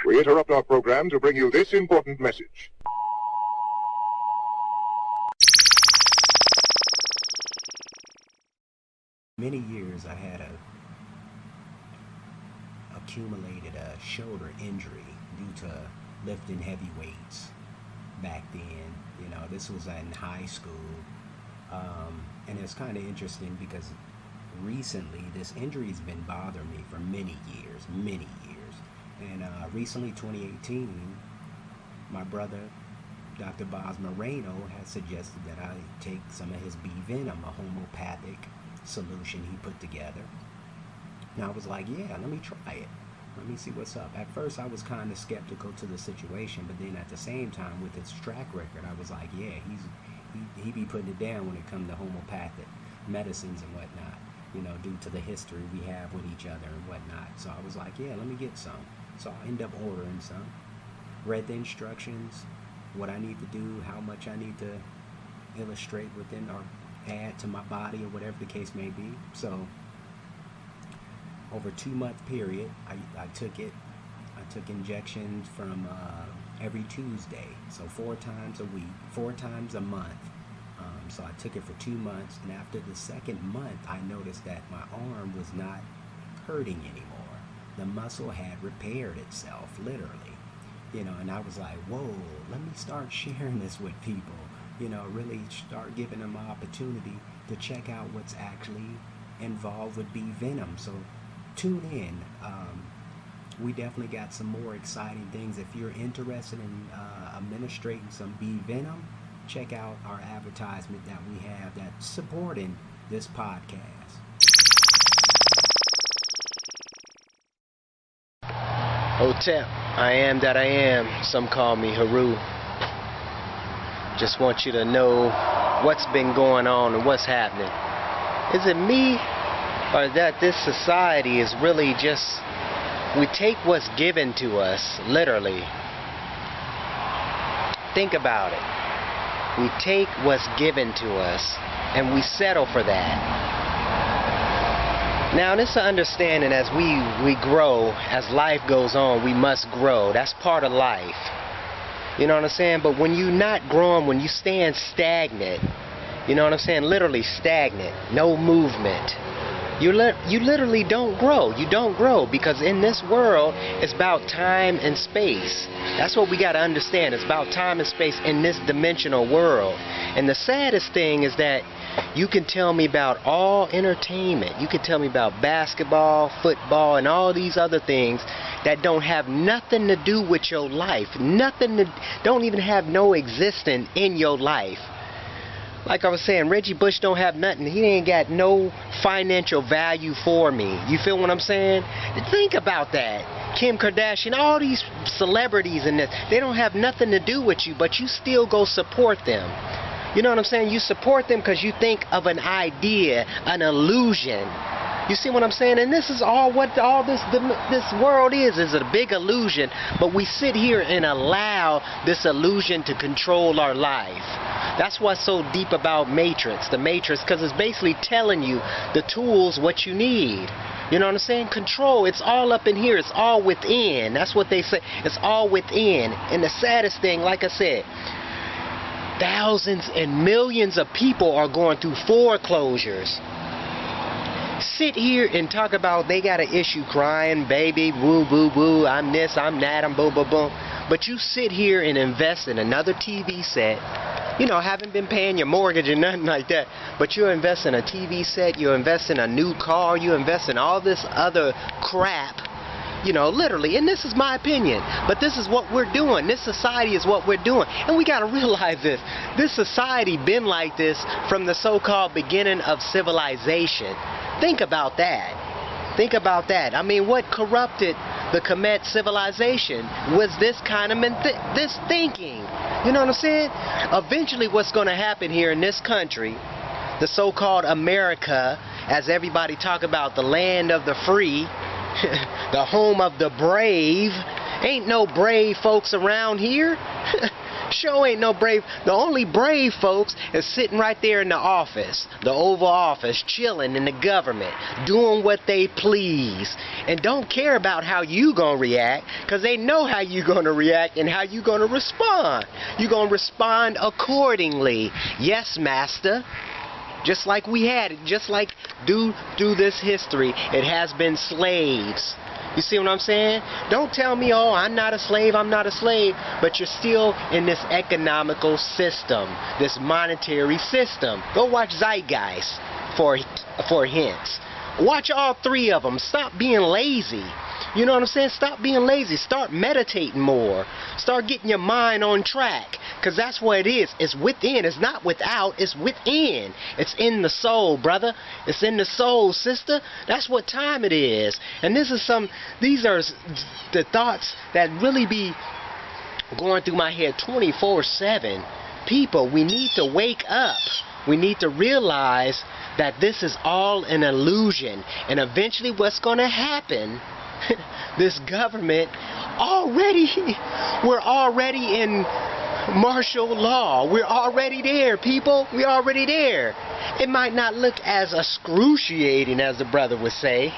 We interrupt our program to bring you this important message. Many years I had accumulated a shoulder injury due to lifting heavy weights back then. You know, this was in high school. And it's kind of interesting because recently this injury's been bothering me for many years. And recently, 2018, my brother, Dr. Boz Moreno, has suggested that I take some of his B Venom, a homeopathic solution he put together. And I was like, yeah, let me try it. Let me see what's up. At first, I was kind of skeptical to the situation, but then at the same time, with its track record, I was like, yeah, he be putting it down when it comes to homeopathic medicines and whatnot, you know, due to the history we have with each other and whatnot. So I was like, yeah, let me get some. So I end up ordering some, read the instructions, what I need to do, how much I need to illustrate within or add to my body or whatever the case may be. So over a 2-month period, I took it. I took injections from every Tuesday, so 4 times a week, 4 times a month. So I took it for 2 months, and after the second month, I noticed that my arm was not hurting anymore. The muscle had repaired itself, literally, you know, and I was like, whoa, let me start sharing this with people, you know, really start giving them an opportunity to check out what's actually involved with B Venom. So tune in. We definitely got some more exciting things. If you're interested in administrating some B Venom, check out our advertisement that we have that's supporting this podcast. Hotep, I am that I am. Some call me Haru. Just want you to know what's been going on and what's happening. Is it me, or that this society is really just, we take what's given to us, literally. Think about it. We take what's given to us and we settle for that. Now, this is an understanding as we grow, as life goes on, we must grow. That's part of life. You know what I'm saying? But when you're not growing, when you stand stagnant, you know what I'm saying? Literally stagnant, no movement. You literally don't grow. You don't grow because in this world, it's about time and space. That's what we got to understand. It's about time and space in this dimensional world. And the saddest thing is that you can tell me about all entertainment. You can tell me about basketball, football, and all these other things that don't have nothing to do with your life. Don't even have no existence in your life. Like I was saying, Reggie Bush don't have nothing. He ain't got no financial value for me. You feel what I'm saying? Think about that. Kim Kardashian, all these celebrities in this, they don't have nothing to do with you, but you still go support them. You know what I'm saying? You support them because you think of an idea, an illusion. You see what I'm saying? And this is all what this world is a big illusion. But we sit here and allow this illusion to control our life. That's what's so deep about Matrix, the Matrix, because it's basically telling you the tools, what you need. You know what I'm saying? Control, it's all up in here. It's all within. That's what they say. It's all within. And the saddest thing, like I said, thousands and millions of people are going through foreclosures. Sit here and talk about they got an issue crying, baby, woo, boo, boo, I'm this, I'm that, I'm boom, boom, boom. But you sit here and invest in another TV set. You know, haven't been paying your mortgage or nothing like that. But you invest in a TV set, you invest in a new car, you invest in all this other crap. You know, literally, and this is my opinion, but this is what we're doing. This society is what we're doing, and we got to realize this. This society been like this from the so-called beginning of civilization. Think about that. Think about that. I mean, what corrupted the Kemet civilization was this kind of this thinking. You know what I'm saying? Eventually, what's going to happen here in this country, the so-called America, as everybody talk about the land of the free, the home of the brave. Ain't no brave folks around here. Sure ain't no brave. The only brave folks is sitting right there in the office, the Oval Office, chilling in the government, doing what they please, and don't care about how you gonna react, because they know how you gonna react and how you gonna respond. You gonna respond accordingly. Yes, master. Just like we had it, just like through this history, it has been slaves. You see what I'm saying? Don't tell me, oh, I'm not a slave, but you're still in this economical system, this monetary system. Go watch Zeitgeist for hints. Watch all three of them. Stop being lazy. You know what I'm saying? Stop being lazy. Start meditating more. Start getting your mind on track. Because that's what it is. It's within. It's not without. It's within. It's in the soul, brother. It's in the soul, sister. That's what time it is. And these are the thoughts that really be going through my head 24/7. People, we need to wake up. We need to realize that this is all an illusion. And eventually what's going to happen, this government we're already in martial law. We're already there, people. We're already there. It might not look as excruciating as the brother would say,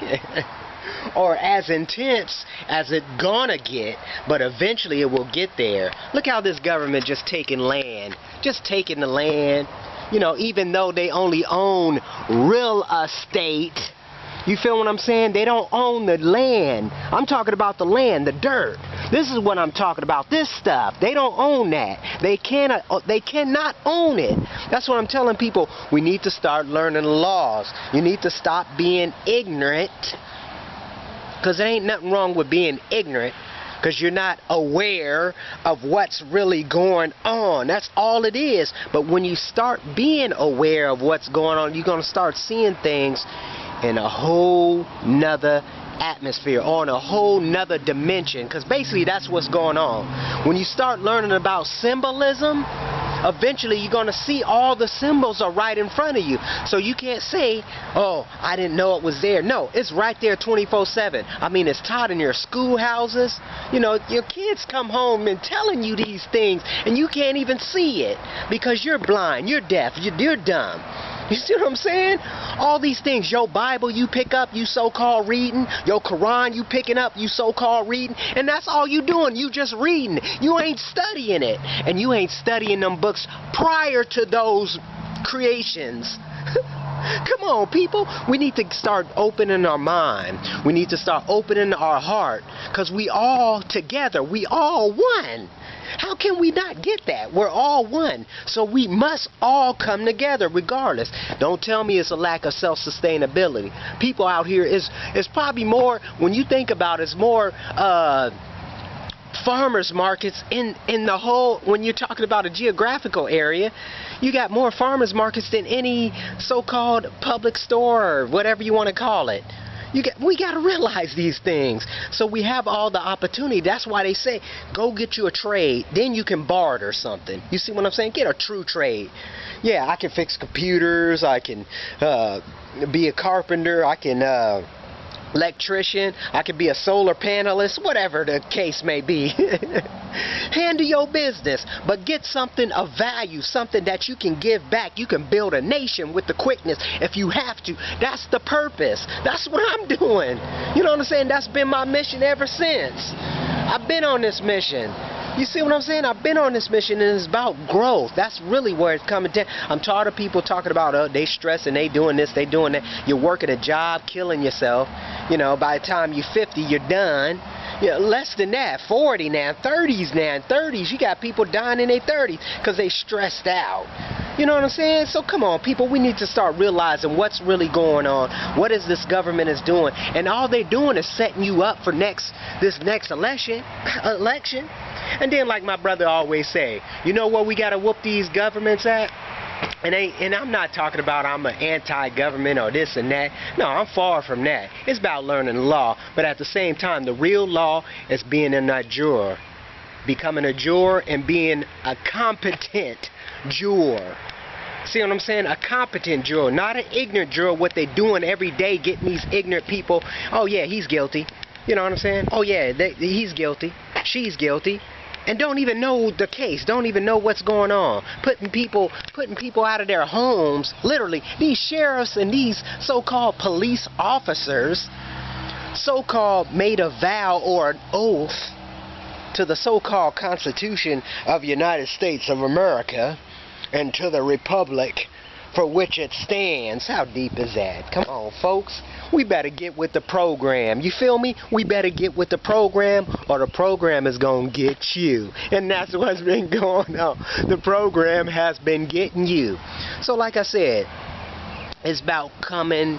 or as intense as it gonna get, but eventually it will get there. Look how this government just taking land. Just taking the land. You know, even though they only own real estate. You feel what I'm saying? They don't own the land. I'm talking about the land, the dirt. This is what I'm talking about. This stuff. They don't own that. They cannot own it. That's what I'm telling people. We need to start learning the laws. You need to stop being ignorant. Because there ain't nothing wrong with being ignorant. Because you're not aware of what's really going on. That's all it is. But when you start being aware of what's going on, you're going to start seeing things in a whole nother atmosphere, on a whole nother dimension, because basically that's what's going on. When you start learning about symbolism, eventually you're going to see all the symbols are right in front of you. So you can't say, oh, I didn't know it was there. No, it's right there 24/7. I mean, it's taught in your schoolhouses. You know, your kids come home and telling you these things, and you can't even see it because you're blind, you're deaf, you're dumb. You see what I'm saying? All these things, your Bible you pick up, you so-called reading, your Quran you picking up, you so-called reading, and that's all you doing, you just reading. You ain't studying it, and you ain't studying them books prior to those creations. Come on, people. We need to start opening our mind. We need to start opening our heart, because we all together, we all one. How can we not get that? We're all one. So we must all come together regardless. Don't tell me it's a lack of self-sustainability. People out here is probably more, when you think about it, it's more farmers markets in the whole, when you're talking about a geographical area, you got more farmers markets than any so-called public store or whatever you want to call it. We got to realize these things. So we have all the opportunity. That's why they say, go get you a trade. Then you can barter something. You see what I'm saying? Get a true trade. Yeah, I can fix computers. I can be a carpenter. I can electrician. I could be a solar panelist. Whatever the case may be. Handle your business, but get something of value, something that you can give back. You can build a nation with the quickness if you have to. That's the purpose. That's what I'm doing. You know what I'm saying? That's been my mission ever since. I've been on this mission. You see what I'm saying? I've been on this mission, and it's about growth. That's really where it's coming down. I'm tired of people talking about, oh, they stressing, they doing this, they doing that. You're working a job, killing yourself. You know, by the time you're 50, you're done. Yeah, less than that, 40 now, 30s now, 30s. You got people dying in their 30s because they stressed out. You know what I'm saying? So come on, people, we need to start realizing what's really going on. What is this government is doing? And all they're doing is setting you up for this next election. And then, like my brother always say, you know what we got to whoop these governments at? And I'm not talking about I'm an anti-government or this and that. No, I'm far from that. It's about learning the law. But at the same time, the real law is being a juror. Becoming a juror and being a competent juror. See what I'm saying? A competent juror, not an ignorant juror. What they doing every day, getting these ignorant people. Oh yeah, he's guilty. You know what I'm saying? Oh yeah, he's guilty. She's guilty. and don't even know the case, don't even know what's going on, putting people out of their homes. Literally, these sheriffs and these so-called police officers, so-called made a vow or an oath to the so-called Constitution of the United States of America and to the Republic for which it stands. How deep is that? Come on, folks. We better get with the program. You feel me? We better get with the program, or the program is going to get you. And that's what's been going on. The program has been getting you. So like I said, it's about coming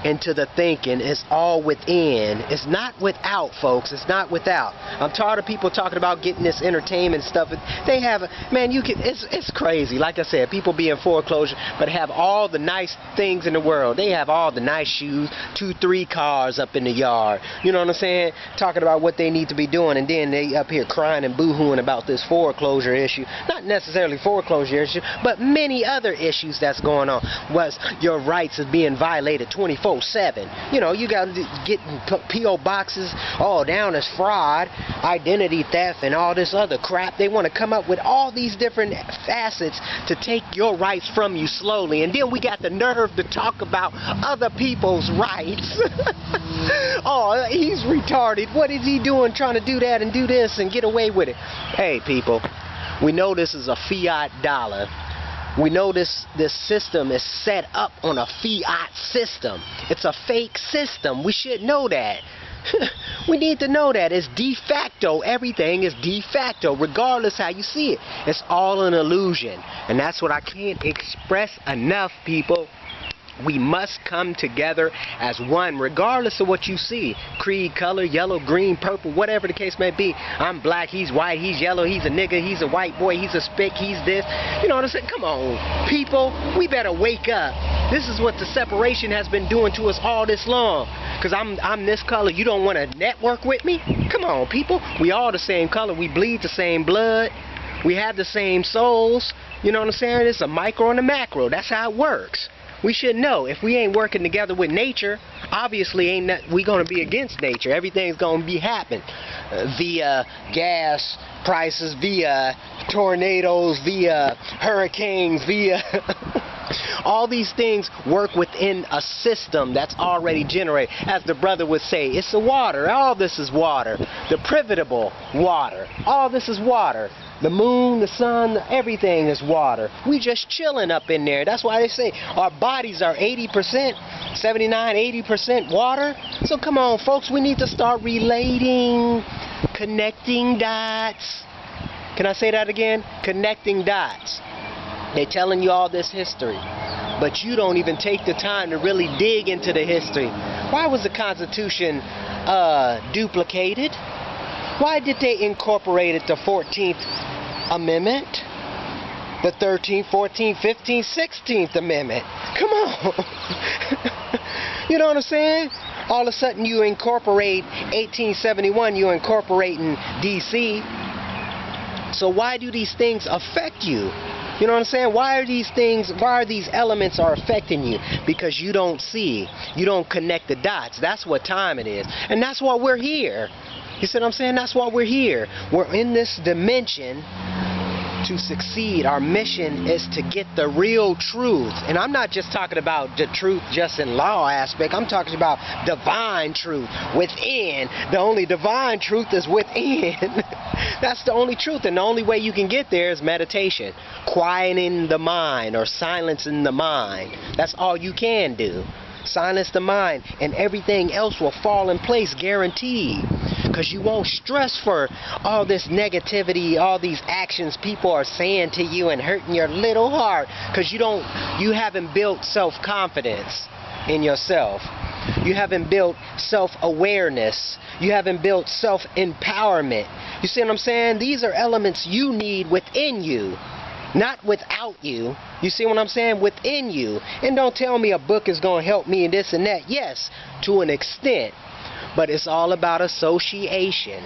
into the thinking. It's all within. It's not without, folks. It's not without. I'm tired of people talking about getting this entertainment stuff. They have, man, you can, it's crazy. Like I said, people be in foreclosure, but have all the nice things in the world. They have all the nice shoes, 2-3 cars up in the yard. You know what I'm saying? Talking about what they need to be doing, and then they up here crying and boo-hooing about this foreclosure issue. Not necessarily foreclosure issue, but many other issues that's going on. Was your rights is being violated 24/7. You know, you got to get P.O. boxes all down as fraud, identity theft, and all this other crap. They want to come up with all these different facets to take your rights from you slowly. And then we got the nerve to talk about other people's rights. Oh, he's retarded. What is he doing trying to do that and do this and get away with it? Hey, people, we know this is a fiat dollar. We know this system is set up on a fiat system. It's a fake system. We should know that. We need to know that. It's de facto. Everything is de facto, regardless how you see it. It's all an illusion. And that's what I can't express enough, people. We must come together as one, regardless of what you see. Creed, color, yellow, green, purple, whatever the case may be. I'm black, he's white, he's yellow, he's a nigga, he's a white boy, he's a spick, he's this. You know what I'm saying? Come on, people, we better wake up. This is what the separation has been doing to us all this long. Because I'm this color, you don't want to network with me? Come on, people. We all the same color, we bleed the same blood, we have the same souls. You know what I'm saying? It's a micro and a macro. That's how it works. We should know. If we ain't working together with nature, obviously we gonna be against nature. Everything's gonna be happening via gas prices, via tornadoes, via hurricanes, via all these things work within a system that's already generated. As the brother would say, it's the water. All this is water. The preventable water. All this is water. The moon, the sun, everything is water. We just chilling up in there. That's why they say our bodies are 80%, 79, 80% water. So come on, folks, we need to start relating, connecting dots. Can I say that again? Connecting dots. They're telling you all this history, but you don't even take the time to really dig into the history. Why was the Constitution duplicated? Why did they incorporate it, the 14th Amendment, the 13th, 14th, 15th, 16th Amendment? Come on. You know what I'm saying? All of a sudden you incorporate 1871, you incorporating D.C. So why do these things affect you? You know what I'm saying? Why are these things, why are these elements are affecting you? Because you don't see, you don't connect the dots. That's what time it is. And that's why we're here. You see what I'm saying? That's why we're here. We're in this dimension to succeed. Our mission is to get the real truth. And I'm not just talking about the truth just in law aspect. I'm talking about divine truth within. The only divine truth is within. That's the only truth. And the only way you can get there is meditation. Quieting the mind or silencing the mind. That's all you can do. Silence the mind and everything else will fall in place, guaranteed. Because you won't stress for all this negativity, all these actions people are saying to you and hurting your little heart. Because you haven't built self-confidence in yourself. You haven't built self-awareness. You haven't built self-empowerment. You see what I'm saying? These are elements you need within you. Not without you. You see what I'm saying? Within you. And don't tell me a book is going to help me and this and that. Yes, to an extent. But it's all about association.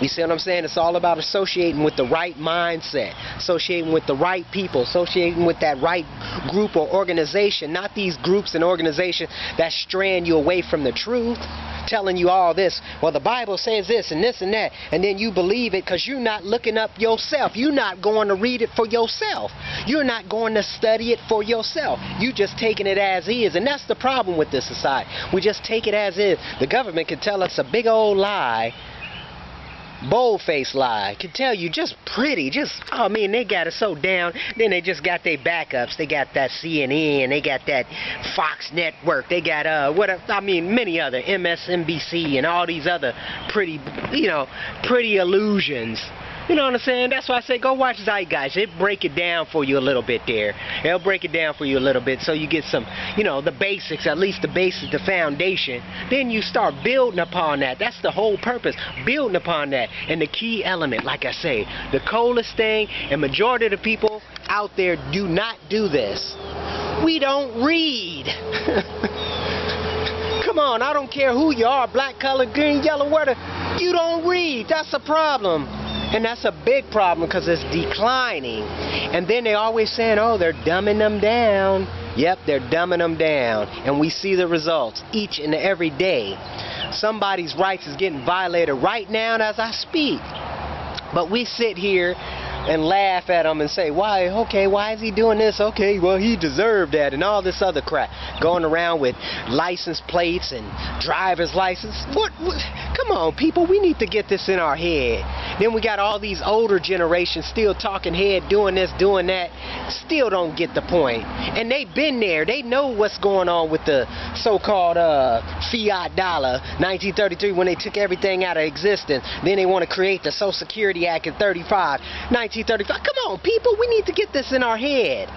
You see what I'm saying? It's all about associating with the right mindset. Associating with the right people. Associating with that right group or organization. Not these groups and organizations that strand you away from the truth. telling you all this. Well, the Bible says this and this and that, and then you believe it because you're not looking up yourself. You're not going to read it for yourself. You're not going to study it for yourself. You just taking it as is, and that's the problem with this society. We just take it as is. The government can tell us a big old lie, bold-faced lie, can tell you just pretty, just, oh man, they got it so down. Then they just got their backups. They got that CNN, they got that Fox Network, they got many other, MSNBC, and all these other pretty, pretty illusions. You know what I'm saying? That's why I say go watch Zeitgeist. It'll break it down for you a little bit there. It'll break it down for you a little bit so you get some, the basics, at least the basics, the foundation. Then you start building upon that. That's the whole purpose, building upon that. And the key element, like I say, the coldest thing, and majority of the people out there do not do this. We don't read. Come on, I don't care who you are, black, color, green, yellow, whatever. You don't read. That's a problem. And that's a big problem because it's declining. And then they always saying, oh, they're dumbing them down. Yep, they're dumbing them down. And we see the results each and every day. Somebody's rights is getting violated right now as I speak. But we sit here and laugh at them and say, why is he doing this? Okay, well, he deserved that, and all this other crap. Going around with license plates and driver's license. What? Come on, people, we need to get this in our head. Then we got all these older generations still talking head, doing this, doing that, still don't get the point. And they've been there. They know what's going on with the so-called fiat dollar, 1933, when they took everything out of existence. Then they want to create the Social Security Act in 1935. Come on, people, we need to get this in our head.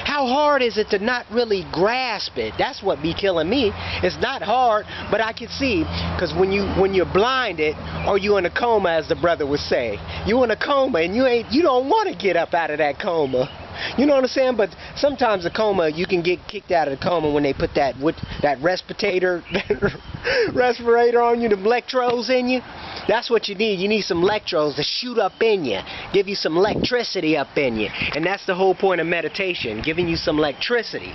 How hard is it to not really grasp it? That's what be killing me. It's not hard, but I can see, because when you're blinded, or you in a coma, as the brother would say, you in a coma and you don't want to get up out of that coma. You know what I'm saying? But sometimes a coma, you can get kicked out of the coma when they put that respirator on you, the electrodes in you. That's what you need. You need some electrodes to shoot up in you, give you some electricity up in you. And that's the whole point of meditation, giving you some electricity.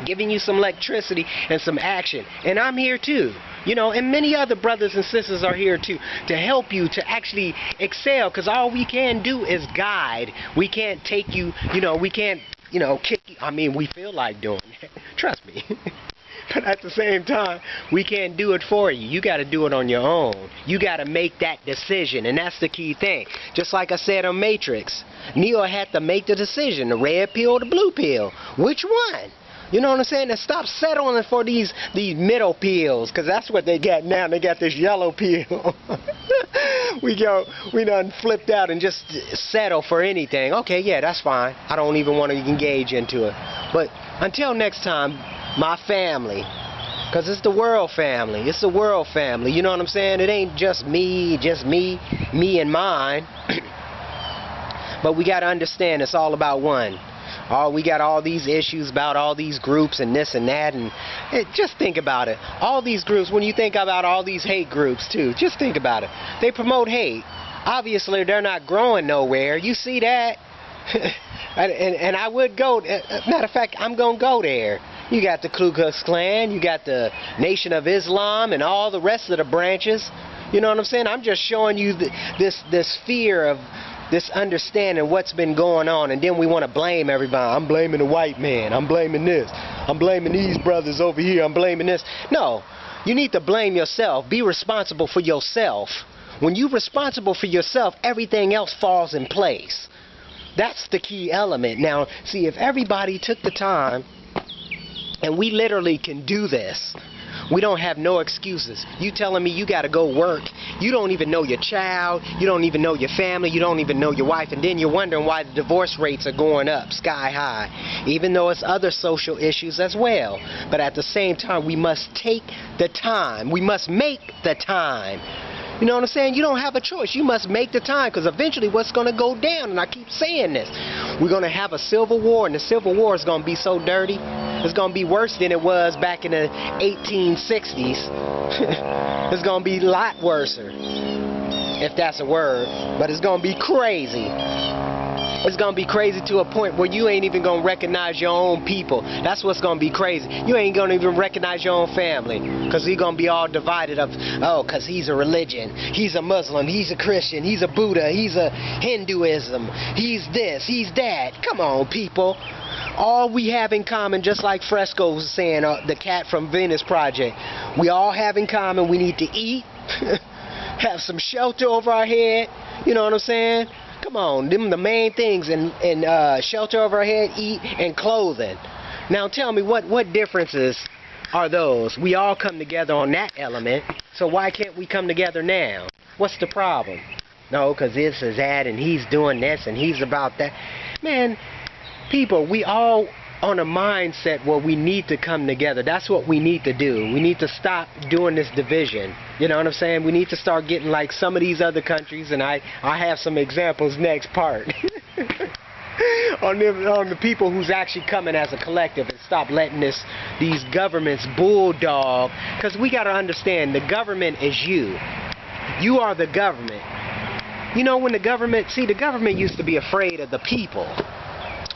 Giving you some electricity and some action. And I'm here too. And many other brothers and sisters are here too, to help you to actually excel, because all we can do is guide. We can't take you, we can't, kick you. I mean, we feel like doing it. Trust me. But at the same time, we can't do it for you. You got to do it on your own. You got to make that decision, and that's the key thing. Just like I said on Matrix, Neo had to make the decision, the red pill or the blue pill. Which one? You know what I'm saying? And stop settling for these middle pills, because that's what they got now. They got this yellow pill. we done flipped out and just settle for anything. Okay, yeah, that's fine. I don't even want to engage into it. But until next time, my family, because it's the world family. It's the world family. You know what I'm saying? It ain't just me and mine. But we got to understand it's all about one. We got all these issues about all these groups and this and that, and just think about it. All these groups, when you think about all these hate groups too, just think about it. They promote hate. Obviously, they're not growing nowhere. You see that? and I would go. Matter of fact, I'm going to go there. You got the Ku Klux Klan, you got the Nation of Islam, and all the rest of the branches. You know what I'm saying? I'm just showing you this fear of this understanding what's been going on, and then we want to blame everybody. I'm blaming the white man. I'm blaming this. I'm blaming these brothers over here. I'm blaming this. No, you need to blame yourself. Be responsible for yourself. When you're responsible for yourself, everything else falls in place. That's the key element. Now, see, if everybody took the time, and we literally can do this, we don't have no excuses. You telling me you got to go work. You don't even know your child. You don't even know your family. You don't even know your wife. And then you're wondering why the divorce rates are going up sky high. Even though it's other social issues as well. But at the same time, we must take the time. We must make the time. You know what I'm saying? You don't have a choice. You must make the time, because eventually what's going to go down, and I keep saying this, we're going to have a civil war, and the civil war is going to be so dirty. It's going to be worse than it was back in the 1860s. It's going to be a lot worse, if that's a word, but it's going to be crazy. It's gonna be crazy to a point where you ain't even gonna recognize your own people. That's what's gonna be crazy. You ain't gonna even recognize your own family, because you're gonna be all divided up. Oh, because he's a religion, he's a Muslim, he's a Christian, he's a Buddha, he's a Hinduism, he's this, he's that. Come on, people. All we have in common, just like Fresco was saying, the cat from Venus Project, we all have in common, we need to eat, have some shelter over our head, you know what I'm saying? Come on, them the main things, and shelter over our head, eat, and clothing. Now tell me, what differences are those? We all come together on that element, so why can't we come together now? What's the problem? No, because this is that, and he's doing this, and he's about that. Man, people, we all on a mindset where we need to come together. That's what we need to do. We need to stop doing this division. You know what I'm saying? We need to start getting like some of these other countries, and I have some examples next part on the people who's actually coming as a collective, and stop letting these governments bulldog. Because we got to understand, the government is you. You are the government. You know, when the government used to be afraid of the people.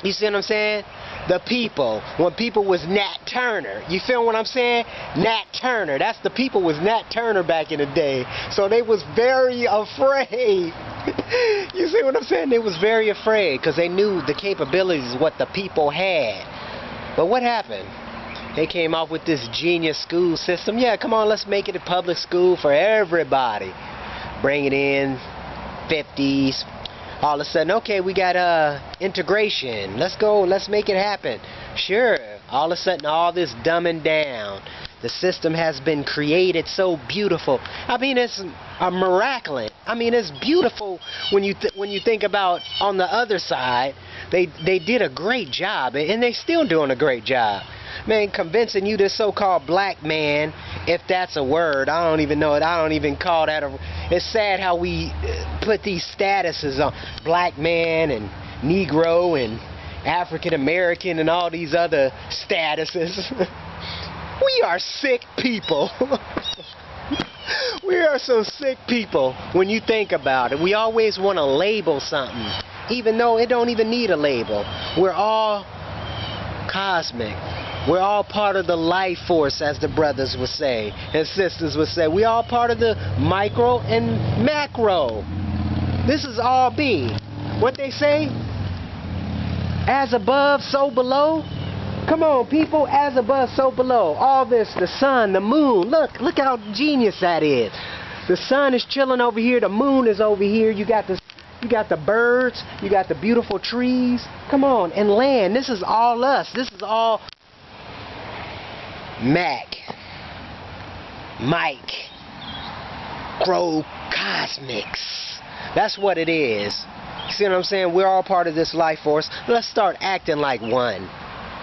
You see what I'm saying? The people. When people was Nat Turner. You feel what I'm saying? Nat Turner. That's the people was Nat Turner back in the day. So they was very afraid. You see what I'm saying? They was very afraid because they knew the capabilities what the people had. But what happened? They came out with this genius school system. Yeah, come on, let's make it a public school for everybody. Bring it in 50s. All of a sudden, okay, we got integration. Let's go. Let's make it happen. Sure. All of a sudden, all this dumbing down. The system has been created so beautiful. I mean, it's a miracle. I mean, it's beautiful when you think about on the other side. They did a great job, and they still doing a great job. Man, convincing you this so-called black man, if that's a word, I don't even know it. I don't even call that a... It's sad how we put these statuses on black man and Negro and African American and all these other statuses. We are sick people. We are so sick people when you think about it. We always want to label something, even though it don't even need a label. We're all cosmic. We're all part of the life force, as the brothers would say and sisters would say. We all part of the micro and macro. This is all be. What they say? As above, so below. Come on, people. As above, so below. All this, the sun, the moon. Look how genius that is. The sun is chilling over here. The moon is over here. You got the birds. You got the beautiful trees. Come on, and land. This is all us. This is all Mike, Grow Cosmics. That's what it is. You see what I'm saying? We're all part of this life force. Let's start acting like one.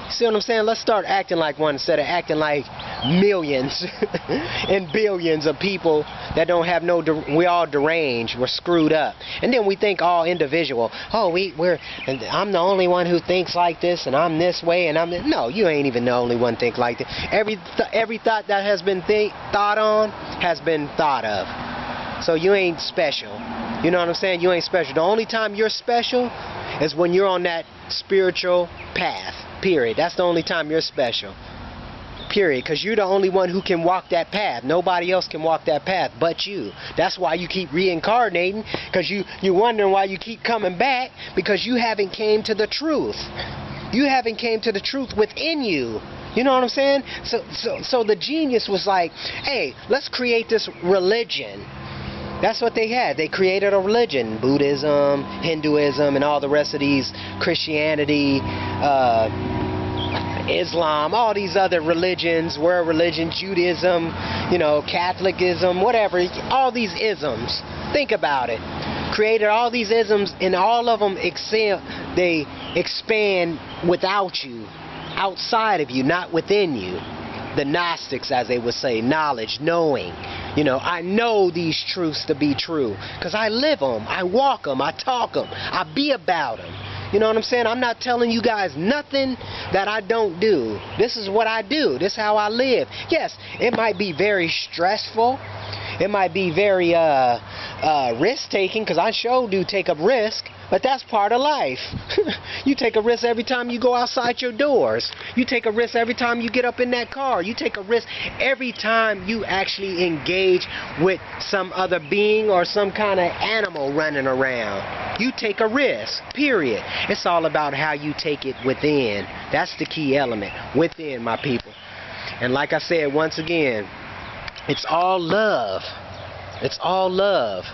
See what I'm saying? Let's start acting like one instead of acting like millions and billions of people that don't have no... We all deranged. We're screwed up. And then we think all individual. Oh, I'm the only one who thinks like this, and I'm this way, and I'm... No, you ain't even the only one think like this. Every thought that has been thought on has been thought of. So you ain't special. You know what I'm saying? You ain't special. The only time you're special is when you're on that spiritual path. Period. That's the only time you're special. Period. Because you're the only one who can walk that path. Nobody else can walk that path but you. That's why you keep reincarnating. Because you're wondering why you keep coming back. Because you haven't came to the truth. You haven't came to the truth within you. You know what I'm saying? So the genius was like, hey, let's create this religion. That's what they had. They created a religion. Buddhism, Hinduism, and all the rest of these, Christianity, Islam, all these other religions, world religions, Judaism, you know, Catholicism, whatever, all these isms. Think about it. Created all these isms, and all of them they expand without you, outside of you, not within you. The Gnostics, as they would say, knowledge, knowing. You know, I know these truths to be true because I live them, I walk them, I talk them, I be about them. You know what I'm saying? I'm not telling you guys nothing that I don't do. This is what I do. This is how I live. Yes, it might be very stressful. It might be very risk-taking, because I sure do take a risk, but that's part of life. You take a risk every time you go outside your doors. You take a risk every time you get up in that car. You take a risk every time you actually engage with some other being or some kind of animal running around. You take a risk, period. It's all about how you take it within. That's the key element, within, my people. And like I said, once again, it's all love. It's all love.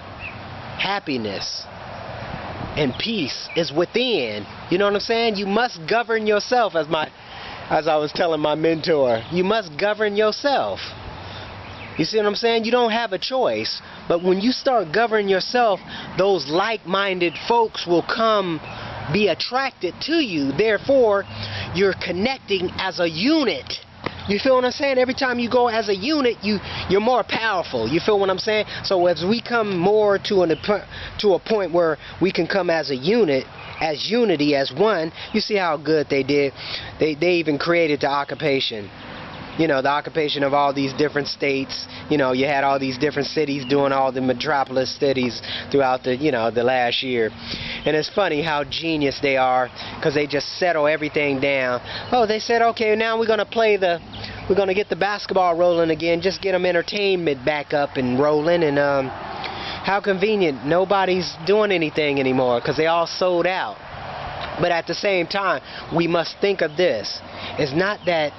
Happiness and peace is within. You know what I'm saying? You must govern yourself, as I was telling my mentor. You must govern yourself. You see what I'm saying? You don't have a choice. But when you start governing yourself, those like-minded folks will come be attracted to you. Therefore, you're connecting as a unit. You feel what I'm saying? Every time you go as a unit, you're more powerful. You feel what I'm saying? So as we come more to a point where we can come as a unit, as unity, as one, you see how good they did. They even created the occupation. You know, the occupation of all these different states. You know, you had all these different cities doing all the metropolis cities throughout the, the last year. And it's funny how genius they are, because they just settle everything down. Oh, they said, okay, now we're going to get the basketball rolling again. Just get them entertainment back up and rolling. And how convenient. Nobody's doing anything anymore because they all sold out. But at the same time, we must think of this. It's not that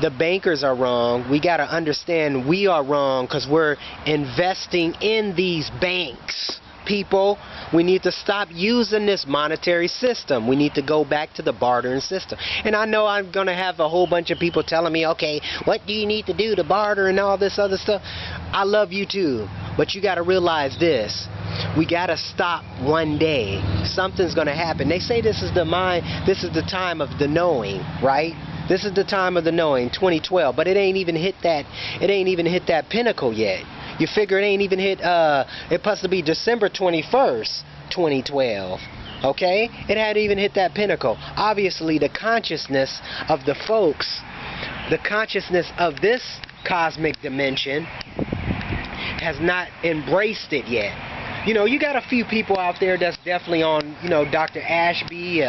the bankers are wrong. We got to understand we are wrong because we're investing in these banks. People, we need to stop using this monetary system. We need to go back to the bartering system. And I know I'm going to have a whole bunch of people telling me, okay, what do you need to do to barter and all this other stuff? I love you too, but you got to realize this. We got to stop one day. Something's going to happen. They say this is the time of the knowing, right? This is the time of the knowing, 2012, but it ain't even hit that pinnacle yet. You figure it ain't even hit, it's supposed to be December 21st, 2012, okay? It hadn't even hit that pinnacle. Obviously, the consciousness of the folks, the consciousness of this cosmic dimension has not embraced it yet. You know, you got a few people out there that's definitely on, Dr. Ashby,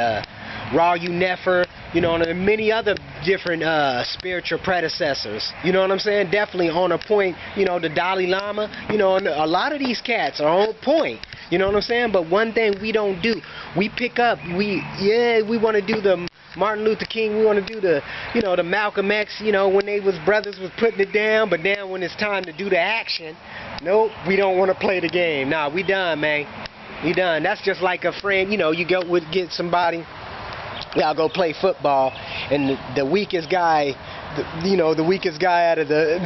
Ra Nefer, and many other different spiritual predecessors. You know what I'm saying? Definitely on a point, the Dalai Lama, and a lot of these cats are on point. You know what I'm saying? But one thing we don't do, we pick up, we want to do the Martin Luther King, we want to do the, the Malcolm X, when they was brothers was putting it down, but now when it's time to do the action, nope, we don't want to play the game. Nah, we done, man. We done. That's just like a friend, you get somebody, y'all go play football, and the weakest guy, the weakest guy out of the,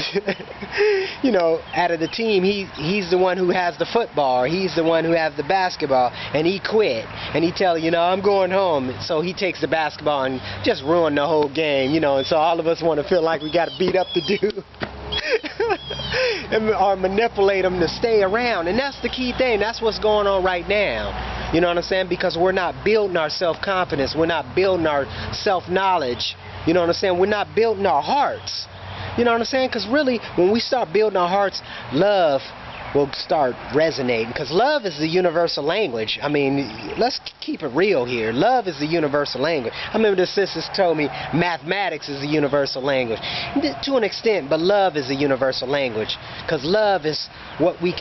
out of the team, he's the one who has the football, or he's the one who has the basketball, and he quit, and he tell you, I'm going home. So he takes the basketball and just ruin the whole game, and so all of us want to feel like we got to beat up the dude. Or manipulate them to stay around. And that's the key thing. That's what's going on right now. You know what I'm saying? Because we're not building our self-confidence. We're not building our self-knowledge. You know what I'm saying? We're not building our hearts. You know what I'm saying? Because really, when we start building our hearts, love will start resonating. Because love is the universal language. I mean, let's keep it real here. Love is the universal language. I remember the sisters told me mathematics is the universal language. To an extent, but love is the universal language. Because love is what we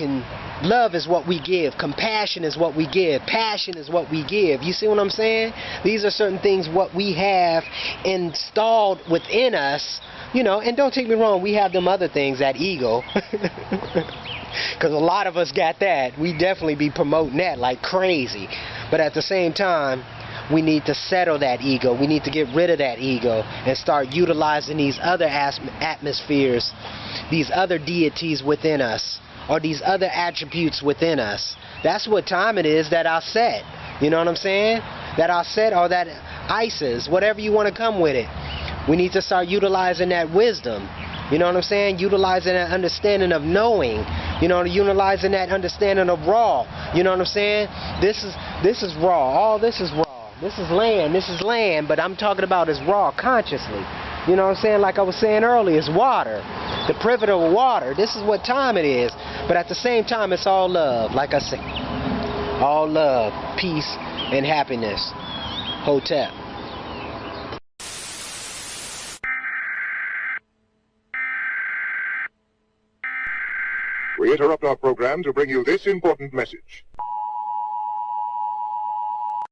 give. Compassion is what we give. Passion is what we give. You see what I'm saying? These are certain things what we have installed within us. And don't take me wrong, we have them other things, that ego. Because a lot of us got that. We definitely be promoting that like crazy. But at the same time, we need to settle that ego. We need to get rid of that ego and start utilizing these other atmospheres, these other deities within us, or these other attributes within us. That's what time it is, that I set. You know what I'm saying? That I set, or that Isis, whatever you want to come with it. We need to start utilizing that wisdom. You know what I'm saying? Utilizing that understanding of knowing. Utilizing that understanding of raw. You know what I'm saying? This is raw. All this is raw. This is land. This is land. But I'm talking about as raw consciously. You know what I'm saying? Like I was saying earlier, it's water. the privilege of water. This is what time it is. But at the same time, it's all love. Like I said, all love, peace, and happiness. Hotep. We interrupt our program to bring you this important message.